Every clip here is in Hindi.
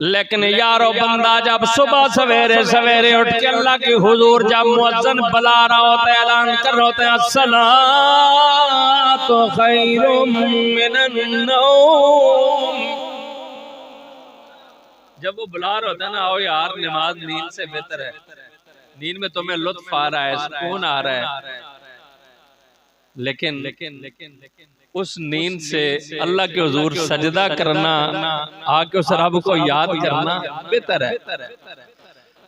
लेकिन यारो बंदा जब सुबह सवेरे सवेरे उठ के अल्लाह की हुजूर जब मुअज्जिन बुला रहा होता है, ऐलान कर रहा होता है अस्सलातु खैरुम मिनन नौम, जब वो बुला रहा होता है ना, आओ यार नमाज नींद से बेहतर है, नींद में तुम्हें लुत्फ आ रहा है, सुकून आ रहा है, लेकिन उस नींद से अल्लाह के हुजूर सजदा करना, आके उस रब को याद करना बेहतर है।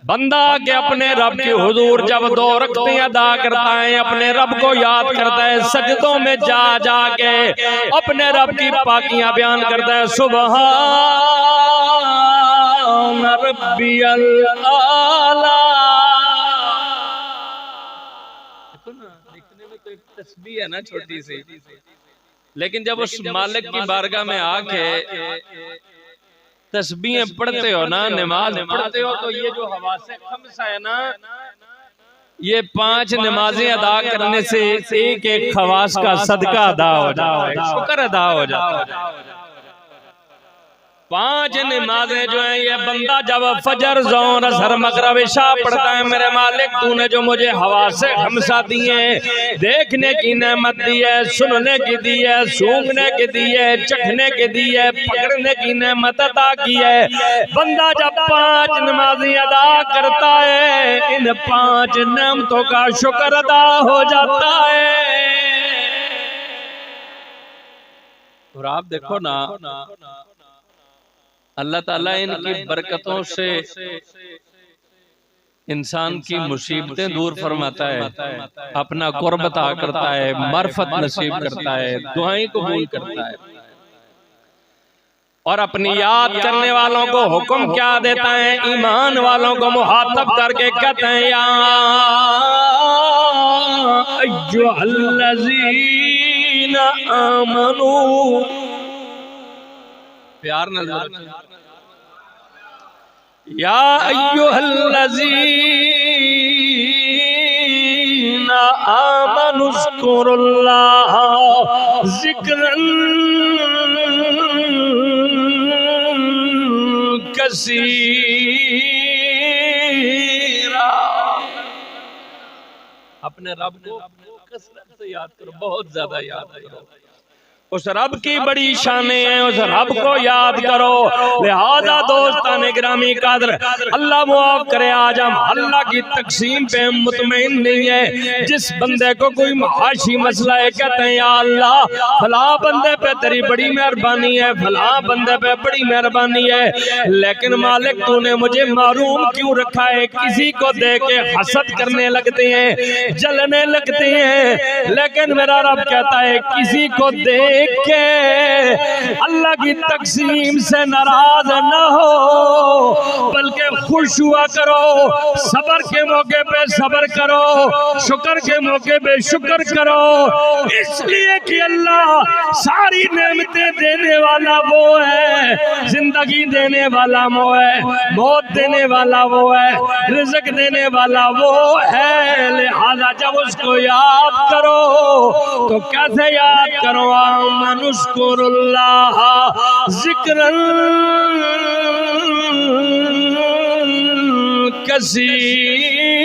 बंदा के अपने रब के हुजूर जब 2 रकअतें अदा करता है, अपने रब को याद करता है, सजदों में जा के अपने रब की पाकियां बयान करता है, सुबहान रब्बियल आला। देखने में तो एक तस्बीह है ना छोटी सी, लेकिन जब उस मालिक की बारगाह में आके तस्बीहें पढ़ते हो ना, नमाज पढ़ते हो, तो ये जो हवासे खम्सा है ना, ये 5 नमाजें अदा करने से एक एक खवास का सदका अदा हो जाता है, शुक्र अदा हो जाता है। 5 नमाजें जो है, ये बंदा जब फजर ज़ोहर असर मगरिब इशा पढ़ता है, मेरे मालिक तूने जो मुझे हवा से खमसा दिए, देखने की नेमत दी है, सुनने की दी है, सूंघने की दी है, चखने की दी है, पकड़ने की नेमत अदा की है। बंदा जब 5 नमाजें अदा करता है, इन 5 नेमतों का शुक्र अदा हो जाता है। और आप देखो ना, अल्लाह ताला इनकी बरकतों से इंसान की मुसीबतें दूर फरमाता है, अपना कुर्ब अता करता है, मरफत नसीब करता है, दुआएं कबूल करता है। और अपनी याद करने वालों को हुक्म क्या देता है, ईमान वालों को मुहातब करके कहते हैं, या अय्युहल्लज़ीना आमनू, प्यार नजर, या अय्युहल्लज़ीना आमनुज़्कुरुल्लाह ज़िक्रन कसीरा। अपने रब को कसरत से याद करो, बहुत ज्यादा याद करो। उस रब की बड़ी शाने हैं, उस रब को याद करो। लिहाजा दोस्तान गिरामी कादर, अल्लाह मुआफ करे, आज हम अल्लाह की तकसीम पे मुतमईन नहीं है। जिस बंदे को कोई महाशी मसला है, कहते हैं या अल्लाह फला बंदे पे तेरी बड़ी मेहरबानी है, फला बंदे पे बड़ी मेहरबानी है, लेकिन मालिक तूने मुझे मारूम क्यों रखा है। किसी को देख के हसद करने लगते हैं, जलने लगते हैं, लेकिन मेरा रब कहता है किसी को देख के अल्लाह की तकसीम से नाराज न हो, बल्कि खुश हुआ करो। सबर के मौके पे सबर करो, शुक्र के मौके पे शुक्र करो, इसलिए कि अल्लाह सारी नेमतें देने वाला वो है, जिंदगी देने वाला वो है, मौत देने वाला वो है, रिज़्क देने वाला वो है। लिहाजा जब उसको याद करो तो कैसे याद करो, मनुष्कुरुल्लाह ज़िक्रन कसीरा।